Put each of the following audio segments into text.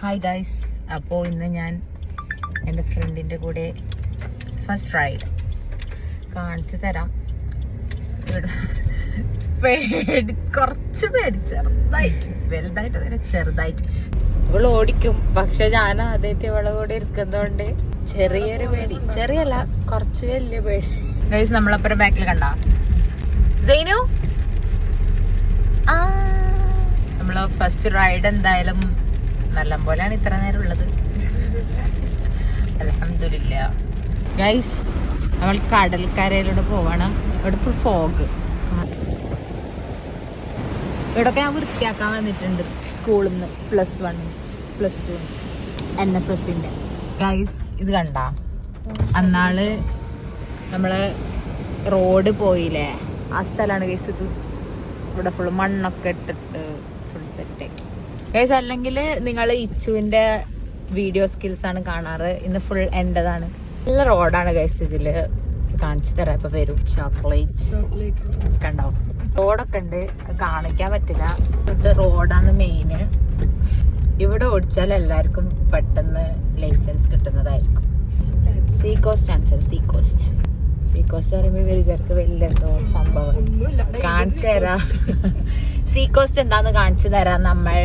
Hi guys, അപ്പോൾ ഇന്ന് ഞാൻ എൻ്റെ ഫ്രണ്ടിൻ്റെ കൂടെ ഫസ്റ്റ് റൈഡ് കാണിച്ചു തരാം. കുറച്ച് ചെറുതായിട്ട്, വലുതായിട്ട് തന്നെ ചെറുതായിട്ട് ഇവൾ ഓടിക്കും. പക്ഷെ ഞാൻ ആദ്യമായിട്ട് ഇവളെ കൂടെ ഇരിക്കുന്നതുകൊണ്ട് ചെറിയൊരു പേടി, ചെറിയല്ല കുറച്ച് വലിയ പേടി. ഗൈസ്, നമ്മളപ്പുറം ബാക്കിൽ കണ്ട സൈനു. നമ്മള് ഫസ്റ്റ് റൈഡ് എന്തായാലും നല്ല പോലെയാണ് ഇത്ര നേരം ഉള്ളത്. അൽഹംദുലില്ലാ. ഗൈസ്, നമ്മൾ കടൽക്കരയിലൂടെ പോവണം. ഇവിടെ ഫുൾ ഫോഗ്. ഇവിടൊക്കെ ഞാൻ വൃത്തിയാക്കാൻ വന്നിട്ടുണ്ട് സ്കൂളിൽ നിന്ന്. +1 +2 NSSന്റെ. ഗൈസ്, ഇത് കണ്ട അന്നാള് നമ്മള് റോഡ് പോയില്ലേ, ആ സ്ഥലമാണ് ഗൈസ് ഇത്. ഇവിടെ ഫുൾ മണ്ണൊക്കെ ഇട്ടിട്ട് ഫുൾ സെറ്റാക്കി ഗൈസ്. അല്ലെങ്കിൽ നിങ്ങൾ ഇച്ചുവിൻ്റെ വീഡിയോ സ്കിൽസ് ആണ് കാണാറ്. ഇന്ന് ഫുൾ എൻ്റെതാണ്. നല്ല റോഡാണ് ഗൈസ്. ഇതില് കാണിച്ചു തരാം. ഇപ്പൊ വരും. ചോക്ലേറ്റ് കണ്ടാവും. റോഡൊക്കെ ഉണ്ട്, കാണിക്കാൻ പറ്റില്ല. റോഡാണ് മെയിന്. ഇവിടെ ഓടിച്ചാൽ എല്ലാവർക്കും പെട്ടെന്ന് ലൈസൻസ് കിട്ടുന്നതായിരിക്കും. സീ കോസ്റ്റ് പറയുമ്പോൾ ഇവർ വിചാരിക്കും വലിയ എന്തോ സംഭവം. കാണിച്ചു തരാം. സീ കോസ്റ്റ് എന്താന്ന് കാണിച്ചു തരാം. നമ്മൾ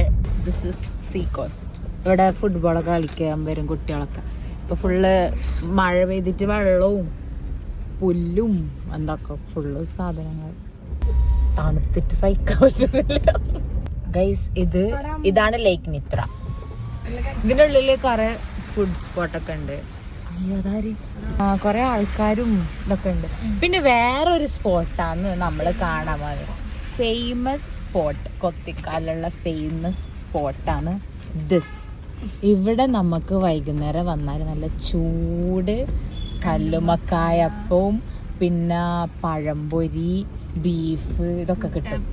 ദിസ് ഇസ് സീ കോസ്റ്റ്. ഇവിടെ ഫുട്ബോളൊക്കെ കളിക്കാൻ വരും കുട്ടികളൊക്കെ. ഇപ്പൊ ഫുള്ള് മഴ പെയ്തിട്ട് വെള്ളവും പുല്ലും എന്തൊക്കെ ഫുള്ള് സാധനങ്ങൾ തണുത്തിട്ട് സഹിക്കാൻ പറ്റുന്നില്ല ഗൈസ്. ഇതാണ് ലേക്ക് മിത്ര. ഇതിൻ്റെ ഉള്ളില് കുറെ ഫുഡ് സ്പോട്ടൊക്കെ ഉണ്ട്. കൊറേ ആൾക്കാരും ഇതൊക്കെ ഉണ്ട്. പിന്നെ വേറൊരു സ്പോട്ടാന്ന് നമ്മൾ കാണാൻ പോകുന്നത്. ഫേമസ് സ്പോട്ട്, കൊത്തിക്കാലുള്ള ഫേമസ് സ്പോട്ടാണ് ദിസ്. ഇവിടെ നമുക്ക് വൈകുന്നേരം വന്നാൽ നല്ല ചൂട് കല്ലുമക്കായപ്പവും പിന്നെ പഴംപൊരി, ബീഫ് ഇതൊക്കെ കിട്ടും.